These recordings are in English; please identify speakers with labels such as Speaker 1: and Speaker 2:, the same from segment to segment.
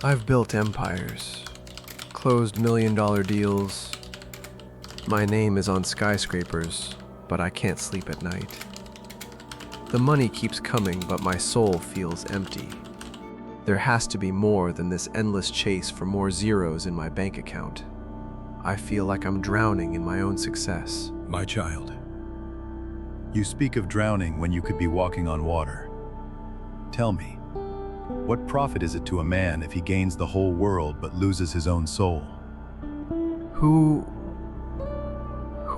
Speaker 1: I've built empires, closed million-dollar deals. My name is on skyscrapers, but I can't sleep at night. The money keeps coming, but my soul feels empty. There has to be more than this endless chase for more zeros in my bank account. I feel like I'm drowning in my own success.
Speaker 2: My child, you speak of drowning when you could be walking on water. Tell me, what profit is it to a man if he gains the whole world but loses his own soul?
Speaker 1: Who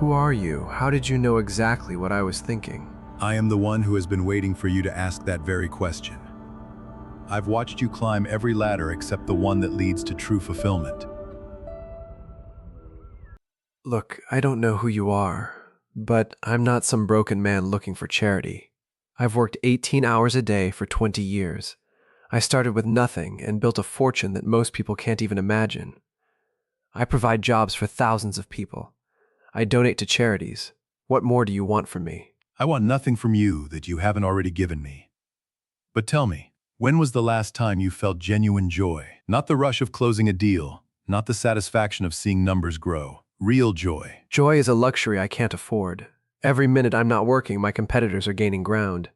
Speaker 1: are you? How did you know exactly what I was thinking?
Speaker 2: I am the one who has been waiting for you to ask that very question. I've watched you climb every ladder except the one that leads to true fulfillment.
Speaker 1: Look, I don't know who you are, but I'm not some broken man looking for charity. I've worked 18 hours a day for 20 years. I started with nothing and built a fortune that most people can't even imagine. I provide jobs for thousands of people. I donate to charities. What more do you want from me?
Speaker 2: I want nothing from you that you haven't already given me. But tell me, when was the last time you felt genuine joy? Not the rush of closing a deal, not the satisfaction of seeing numbers grow. Real joy.
Speaker 1: Joy is a luxury I can't afford. Every minute I'm not working, my competitors are gaining ground.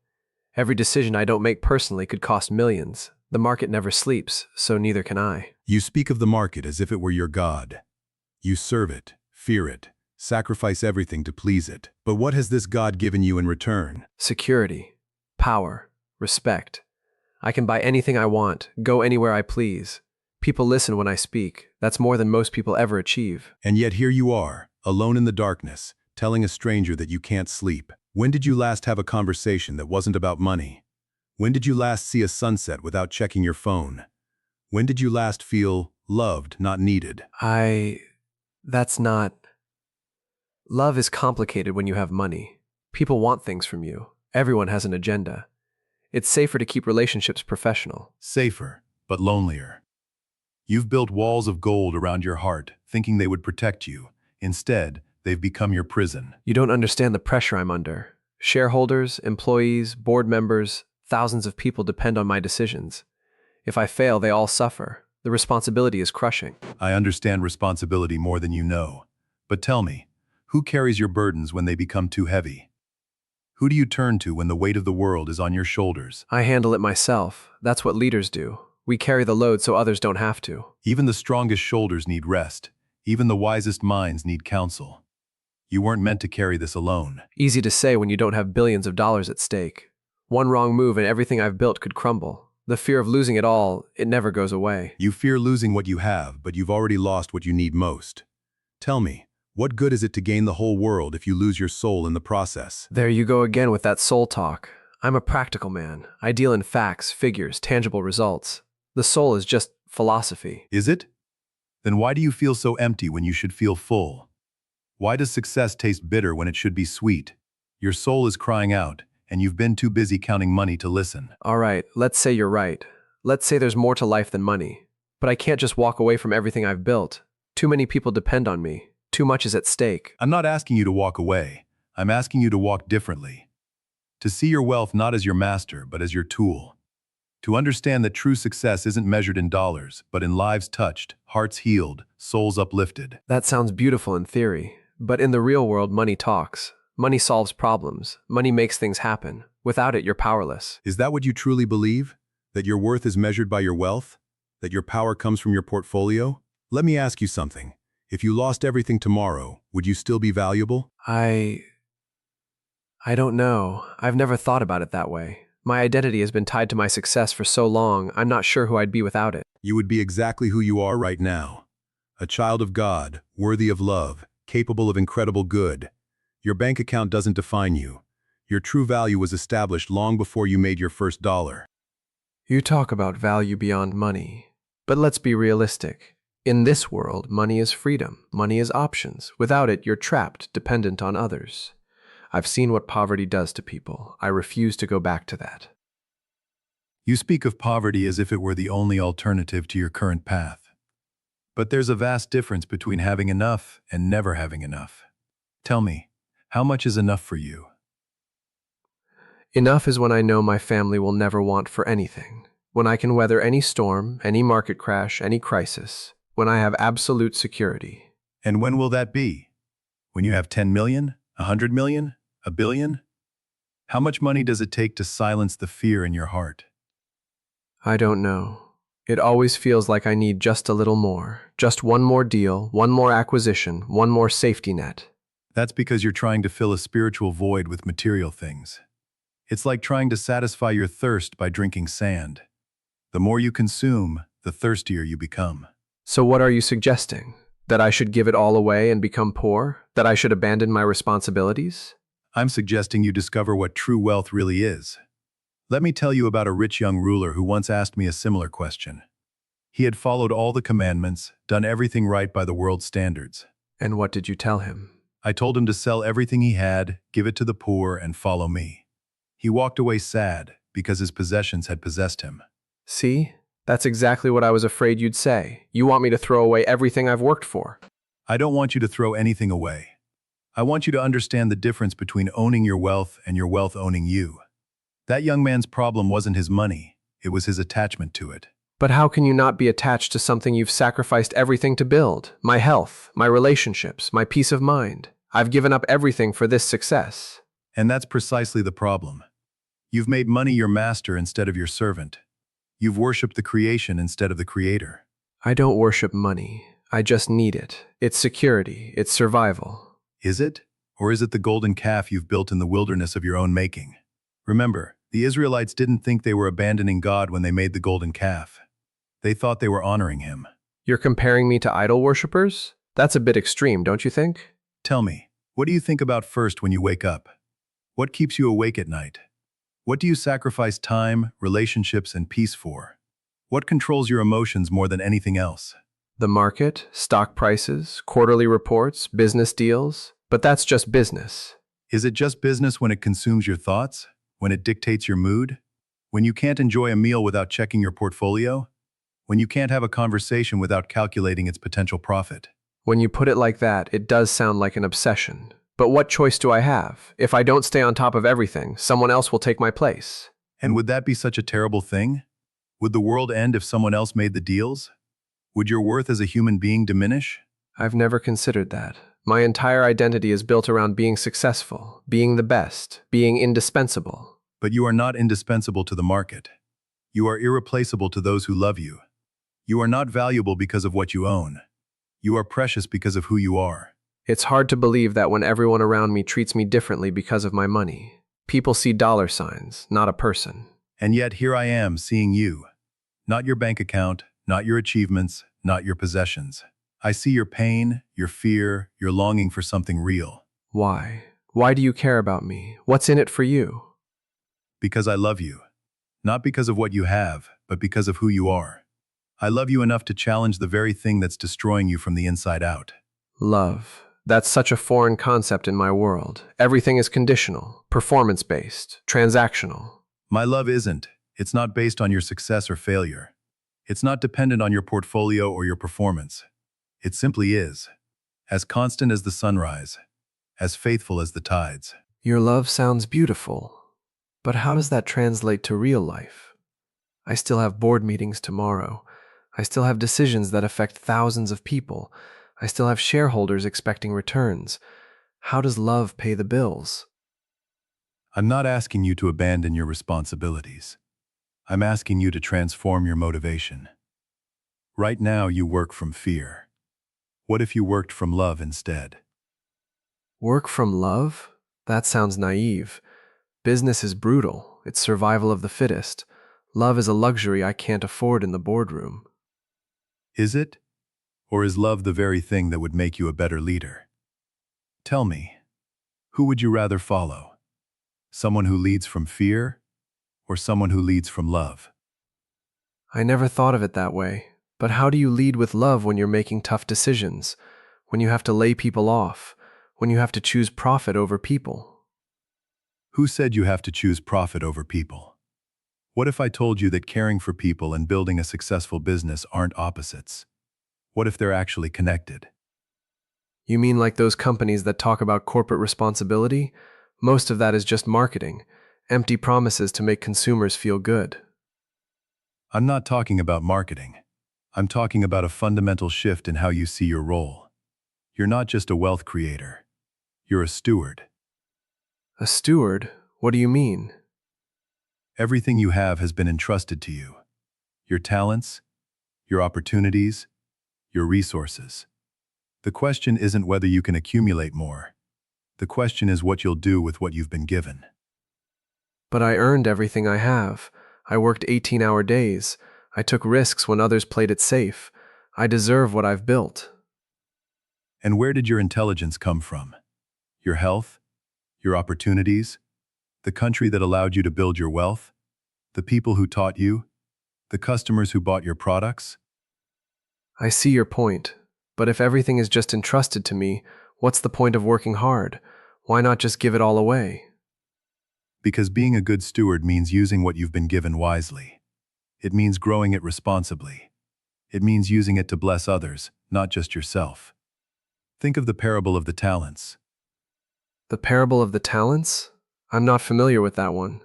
Speaker 1: Every decision I don't make personally could cost millions. The market never sleeps, so neither can I.
Speaker 2: You speak of the market as if it were your god. You serve it, fear it, sacrifice everything to please it. But what has this god given you in return?
Speaker 1: Security, power, respect. I can buy anything I want, go anywhere I please. People listen when I speak. That's more than most people ever achieve.
Speaker 2: And yet here you are, alone in the darkness, telling a stranger that you can't sleep. When did you last have a conversation that wasn't about money? When did you last see a sunset without checking your phone? When did you last feel loved, not needed?
Speaker 1: That's not... Love is complicated when you have money. People want things from you. Everyone has an agenda. It's safer to keep relationships professional.
Speaker 2: Safer, but lonelier. You've built walls of gold around your heart, thinking they would protect you. Instead, they've become your prison.
Speaker 1: You don't understand the pressure I'm under. Shareholders, employees, board members, thousands of people depend on my decisions. If I fail, they all suffer. The responsibility is crushing.
Speaker 2: I understand responsibility more than you know. But tell me, who carries your burdens when they become too heavy? Who do you turn to when the weight of the world is on your shoulders?
Speaker 1: I handle it myself. That's what leaders do. We carry the load so others don't have to.
Speaker 2: Even the strongest shoulders need rest. Even the wisest minds need counsel. You weren't meant to carry this alone.
Speaker 1: Easy to say when you don't have billions of dollars at stake. One wrong move and everything I've built could crumble. The fear of losing it all, it never goes away.
Speaker 2: You fear losing what you have, but you've already lost what you need most. Tell me, what good is it to gain the whole world if you lose your soul in the process?
Speaker 1: There you go again with that soul talk. I'm a practical man. I deal in facts, figures, tangible results. The soul is just philosophy.
Speaker 2: Is it? Then why do you feel so empty when you should feel full? Why does success taste bitter when it should be sweet? Your soul is crying out, and you've been too busy counting money to listen.
Speaker 1: All right, let's say you're right. Let's say there's more to life than money. But I can't just walk away from everything I've built. Too many people depend on me. Too much is at stake.
Speaker 2: I'm not asking you to walk away. I'm asking you to walk differently. To see your wealth not as your master, but as your tool. To understand that true success isn't measured in dollars, but in lives touched, hearts healed, souls uplifted.
Speaker 1: That sounds beautiful in theory. But in the real world, money talks. Money solves problems. Money makes things happen. Without it, you're powerless.
Speaker 2: Is that what you truly believe? That your worth is measured by your wealth? That your power comes from your portfolio? Let me ask you something. If you lost everything tomorrow, would you still be valuable?
Speaker 1: I don't know. I've never thought about it that way. My identity has been tied to my success for so long, I'm not sure who I'd be without it.
Speaker 2: You would be exactly who you are right now. A child of God, worthy of love, capable of incredible good. Your bank account doesn't define you. Your true value was established long before you made your first dollar.
Speaker 1: You talk about value beyond money. But let's be realistic. In this world, money is freedom. Money is options. Without it, you're trapped, dependent on others. I've seen what poverty does to people. I refuse to go back to that.
Speaker 2: You speak of poverty as if it were the only alternative to your current path. But there's a vast difference between having enough and never having enough. Tell me, how much is enough for you?
Speaker 1: Enough is when I know my family will never want for anything. when I can weather any storm, any market crash, any crisis, when I have absolute security.
Speaker 2: And when will that be? When you have 10 million, 100 million, a billion? How much money does it take to silence the fear in your heart?
Speaker 1: I don't know. It always feels like I need just a little more, just one more deal, one more acquisition, one more safety net.
Speaker 2: That's because you're trying to fill a spiritual void with material things. It's like trying to satisfy your thirst by drinking sand. The more you consume, the thirstier you become.
Speaker 1: So what are you suggesting? That I should give it all away and become poor? That I should abandon my responsibilities?
Speaker 2: I'm suggesting you discover what true wealth really is. Let me tell you about a rich young ruler who once asked me a similar question. He had followed all the commandments, done everything right by the world's standards.
Speaker 1: And what did you tell him?
Speaker 2: I told him to sell everything he had, give it to the poor, and follow me. He walked away sad because his possessions had possessed him.
Speaker 1: See? That's exactly what I was afraid you'd say. You want me to throw away everything I've worked for.
Speaker 2: I don't want you to throw anything away. I want you to understand the difference between owning your wealth and your wealth owning you. That young man's problem wasn't his money, it was his attachment to it.
Speaker 1: But how can you not be attached to something you've sacrificed everything to build? My health, my relationships, my peace of mind. I've given up everything for this success.
Speaker 2: And that's precisely the problem. You've made money your master instead of your servant. You've worshipped the creation instead of the creator.
Speaker 1: I don't worship money. I just need it. It's security. It's survival.
Speaker 2: Is it? Or is it the golden calf you've built in the wilderness of your own making? Remember, the Israelites didn't think they were abandoning God when they made the golden calf. They thought they were honoring him.
Speaker 1: You're comparing me to idol worshippers? That's a bit extreme, don't you think?
Speaker 2: Tell me, what do you think about first when you wake up? What keeps you awake at night? What do you sacrifice time, relationships, and peace for? What controls your emotions more than anything else?
Speaker 1: The market, stock prices, quarterly reports, business deals. But that's just business.
Speaker 2: Is it just business when it consumes your thoughts? When it dictates your mood? When you can't enjoy a meal without checking your portfolio? When you can't have a conversation without calculating its potential profit?
Speaker 1: When you put it like that, it does sound like an obsession. But what choice do I have? If I don't stay on top of everything, someone else will take my place.
Speaker 2: And would that be such a terrible thing? Would the world end if someone else made the deals? Would your worth as a human being diminish?
Speaker 1: I've never considered that. My entire identity is built around being successful, being the best, being indispensable.
Speaker 2: But you are not indispensable to the market. You are irreplaceable to those who love you. You are not valuable because of what you own. You are precious because of who you are.
Speaker 1: It's hard to believe that when everyone around me treats me differently because of my money. People see dollar signs, not a person.
Speaker 2: And yet here I am seeing you. Not your bank account, not your achievements, not your possessions. I see your pain, your fear, your longing for something real.
Speaker 1: Why? Why do you care about me? What's in it for you?
Speaker 2: Because I love you. Not because of what you have, but because of who you are. I love you enough to challenge the very thing that's destroying you from the inside out.
Speaker 1: Love. That's such a foreign concept in my world. Everything is conditional, performance-based, transactional.
Speaker 2: My love isn't. It's not based on your success or failure. It's not dependent on your portfolio or your performance. It simply is. As constant as the sunrise. As faithful as the tides.
Speaker 1: Your love sounds beautiful. But how does that translate to real life? I still have board meetings tomorrow. I still have decisions that affect thousands of people. I still have shareholders expecting returns. How does love pay the bills?
Speaker 2: I'm not asking you to abandon your responsibilities. I'm asking you to transform your motivation. Right now, you work from fear. What if you worked from love instead?
Speaker 1: Work from love? That sounds naive. Business is brutal. It's survival of the fittest. Love is a luxury I can't afford in the boardroom.
Speaker 2: Is it? Or is love the very thing that would make you a better leader? Tell me, who would you rather follow? Someone who leads from fear, or someone who leads from love?
Speaker 1: I never thought of it that way. But how do you lead with love when you're making tough decisions? When you have to lay people off? When you have to choose profit over people?
Speaker 2: Who said you have to choose profit over people? What if I told you that caring for people and building a successful business aren't opposites? What if they're actually connected?
Speaker 1: You mean like those companies that talk about corporate responsibility? Most of that is just marketing, empty promises to make consumers feel good.
Speaker 2: I'm not talking about marketing. I'm talking about a fundamental shift in how you see your role. You're not just a wealth creator. You're a steward.
Speaker 1: A steward? What do you mean?
Speaker 2: Everything you have has been entrusted to you. Your talents, your opportunities, your resources. The question isn't whether you can accumulate more. The question is what you'll do with what you've been given.
Speaker 1: But I earned everything I have. I worked 18-hour days. I took risks when others played it safe. I deserve what I've built.
Speaker 2: And where did your intelligence come from? Your health? Your opportunities? The country that allowed you to build your wealth? The people who taught you? The customers who bought your products?
Speaker 1: I see your point. But if everything is just entrusted to me, what's the point of working hard? Why not just give it all away?
Speaker 2: Because being a good steward means using what you've been given wisely. It means growing it responsibly. It means using it to bless others, not just yourself. Think of the parable of the talents.
Speaker 1: The parable of the talents? I'm not familiar with that one.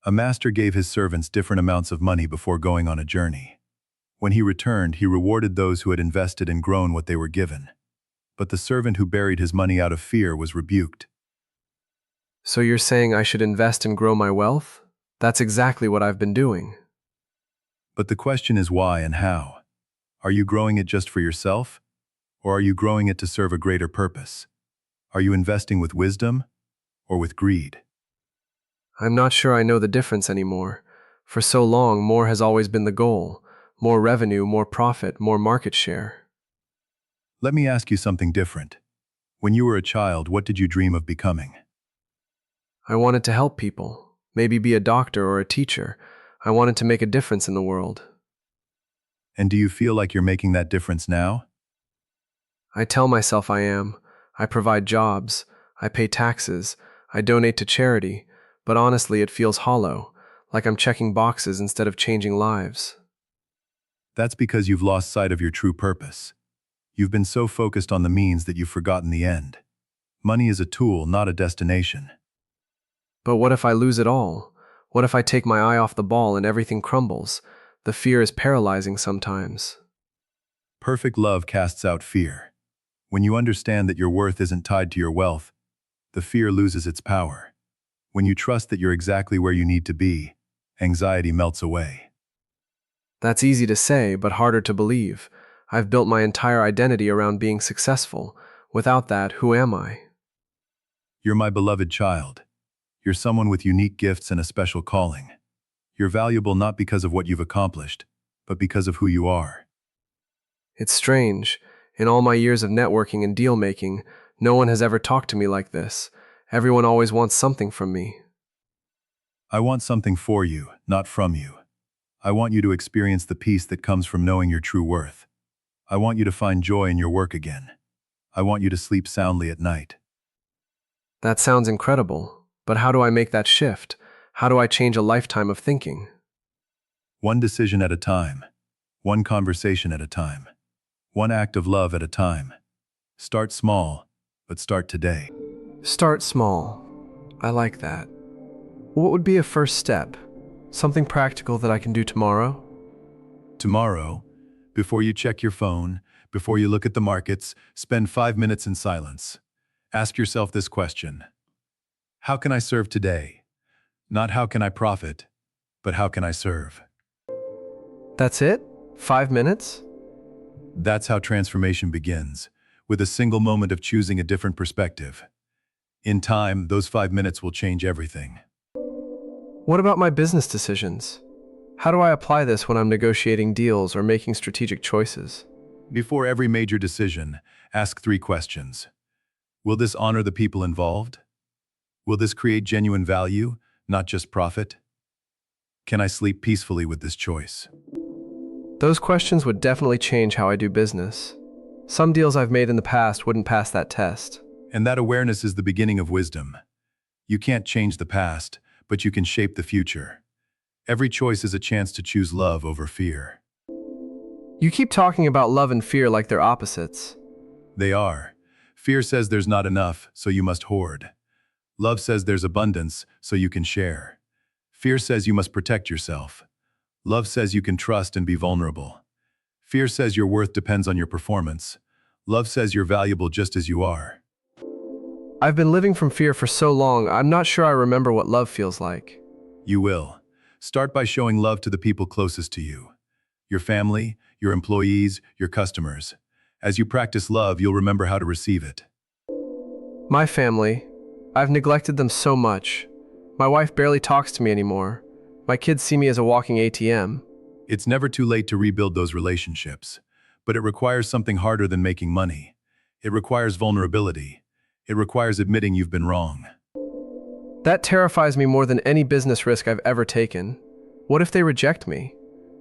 Speaker 2: A master gave his servants different amounts of money before going on a journey. When he returned, he rewarded those who had invested and grown what they were given. But the servant who buried his money out of fear was rebuked.
Speaker 1: So you're saying I should invest and grow my wealth? That's exactly what I've been doing.
Speaker 2: But the question is why and how. Are you growing it just for yourself? Or are you growing it to serve a greater purpose? Are you investing with wisdom or with greed?
Speaker 1: I'm not sure I know the difference anymore. For so long, more has always been the goal. More revenue, more profit, more market share.
Speaker 2: Let me ask you something different. When you were a child, what did you dream of becoming?
Speaker 1: I wanted to help people, maybe be a doctor or a teacher. I wanted to make a difference in the world.
Speaker 2: And do you feel like you're making that difference now?
Speaker 1: I tell myself I am. I provide jobs. I pay taxes. I donate to charity. But honestly, it feels hollow, like I'm checking boxes instead of changing lives.
Speaker 2: That's because you've lost sight of your true purpose. You've been so focused on the means that you've forgotten the end. Money is a tool, not a destination.
Speaker 1: But what if I lose it all? What if I take my eye off the ball and everything crumbles? The fear is paralyzing sometimes.
Speaker 2: Perfect love casts out fear. When you understand that your worth isn't tied to your wealth, the fear loses its power. When you trust that you're exactly where you need to be, anxiety melts away.
Speaker 1: That's easy to say, but harder to believe. I've built my entire identity around being successful. Without that, who am I?
Speaker 2: You're my beloved child. You're someone with unique gifts and a special calling. You're valuable not because of what you've accomplished, but because of who you are.
Speaker 1: It's strange. In all my years of networking and deal-making, no one has ever talked to me like this. Everyone always wants something from me.
Speaker 2: I want something for you, not from you. I want you to experience the peace that comes from knowing your true worth. I want you to find joy in your work again. I want you to sleep soundly at night.
Speaker 1: That sounds incredible, but how do I make that shift? How do I change a lifetime of thinking?
Speaker 2: One decision at a time. One conversation at a time. One act of love at a time. Start small, but start today.
Speaker 1: Start small. I like that. What would be a first step? Something practical that I can do tomorrow?
Speaker 2: Tomorrow, before you check your phone, before you look at the markets, spend 5 minutes in silence. Ask yourself this question. How can I serve today? Not how can I profit, but how can I serve?
Speaker 1: That's it? 5 minutes?
Speaker 2: That's how transformation begins, with a single moment of choosing a different perspective. In time, those 5 minutes will change everything.
Speaker 1: What about my business decisions? How do I apply this when I'm negotiating deals or making strategic choices?
Speaker 2: Before every major decision, ask 3 questions. Will this honor the people involved? Will this create genuine value, not just profit? Can I sleep peacefully with this choice?
Speaker 1: Those questions would definitely change how I do business. Some deals I've made in the past wouldn't pass that test.
Speaker 2: And that awareness is the beginning of wisdom. You can't change the past, but you can shape the future. Every choice is a chance to choose love over fear.
Speaker 1: You keep talking about love and fear like they're opposites.
Speaker 2: They are. Fear says there's not enough, so you must hoard. Love says there's abundance, so you can share. Fear says you must protect yourself. Love says you can trust and be vulnerable. Fear says your worth depends on your performance. Love says you're valuable just as you are.
Speaker 1: I've been living from fear for so long, I'm not sure I remember what love feels like.
Speaker 2: You will. Start by showing love to the people closest to you. Your family, your employees, your customers. As you practice love, you'll remember how to receive it.
Speaker 1: My family. I've neglected them so much. My wife barely talks to me anymore. My kids see me as a walking ATM.
Speaker 2: It's never too late to rebuild those relationships, but it requires something harder than making money. It requires vulnerability. It requires admitting you've been wrong.
Speaker 1: That terrifies me more than any business risk I've ever taken. What if they reject me?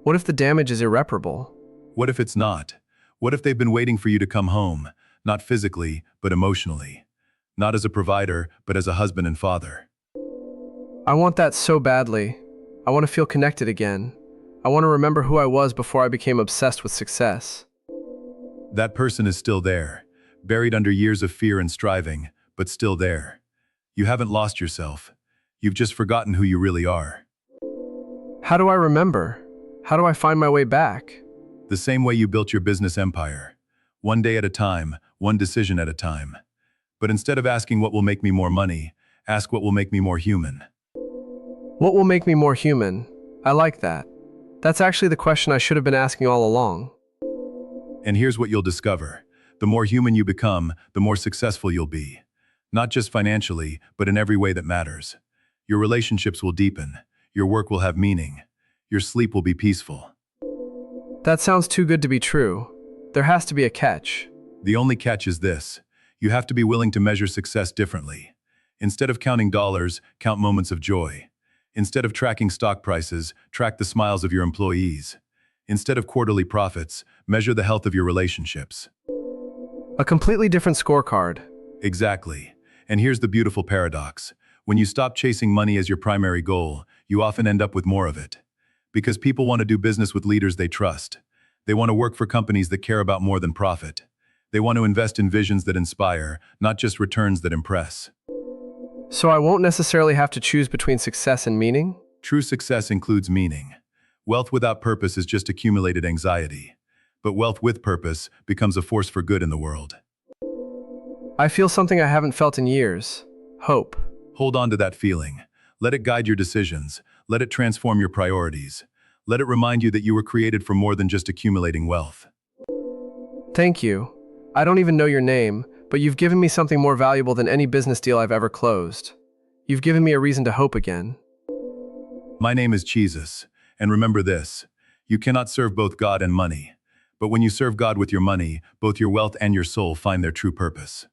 Speaker 1: What if the damage is irreparable?
Speaker 2: What if it's not? What if they've been waiting for you to come home, not physically, but emotionally? Not as a provider, but as a husband and father.
Speaker 1: I want that so badly. I want to feel connected again. I want to remember who I was before I became obsessed with success.
Speaker 2: That person is still there, buried under years of fear and striving, but still there. You haven't lost yourself. You've just forgotten who you really are.
Speaker 1: How do I remember? How do I find my way back?
Speaker 2: The same way you built your business empire. One day at a time, one decision at a time. But instead of asking what will make me more money, ask what will make me more human.
Speaker 1: What will make me more human? I like that. That's actually the question I should have been asking all along.
Speaker 2: And here's what you'll discover. The more human you become, the more successful you'll be. Not just financially, but in every way that matters. Your relationships will deepen. Your work will have meaning. Your sleep will be peaceful.
Speaker 1: That sounds too good to be true. There has to be a catch.
Speaker 2: The only catch is this. You have to be willing to measure success differently. Instead of counting dollars, count moments of joy. Instead of tracking stock prices, track the smiles of your employees. Instead of quarterly profits, measure the health of your relationships.
Speaker 1: A completely different scorecard.
Speaker 2: Exactly. And here's the beautiful paradox. When you stop chasing money as your primary goal, you often end up with more of it. Because people want to do business with leaders they trust. They want to work for companies that care about more than profit. They want to invest in visions that inspire, not just returns that impress.
Speaker 1: So I won't necessarily have to choose between success and meaning?
Speaker 2: True success includes meaning. Wealth without purpose is just accumulated anxiety. But wealth with purpose becomes a force for good in the world.
Speaker 1: I feel something I haven't felt in years. Hope.
Speaker 2: Hold on to that feeling. Let it guide your decisions. Let it transform your priorities. Let it remind you that you were created for more than just accumulating wealth.
Speaker 1: Thank you. I don't even know your name, but you've given me something more valuable than any business deal I've ever closed. You've given me a reason to hope again.
Speaker 2: My name is Jesus, and remember this, you cannot serve both God and money. But when you serve God with your money, both your wealth and your soul find their true purpose.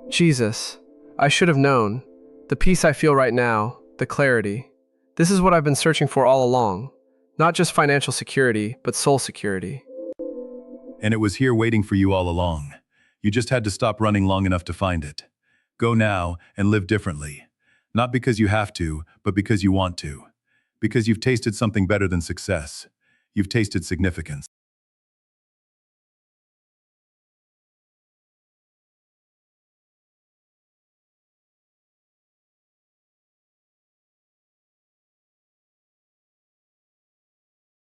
Speaker 1: Jesus, I should have known. The peace I feel right now, the clarity. This is what I've been searching for all along. Not just financial security, but soul security.
Speaker 2: And it was here waiting for you all along. You just had to stop running long enough to find it. Go now and live differently. Not because you have to, but because you want to. Because you've tasted something better than success. You've tasted significance.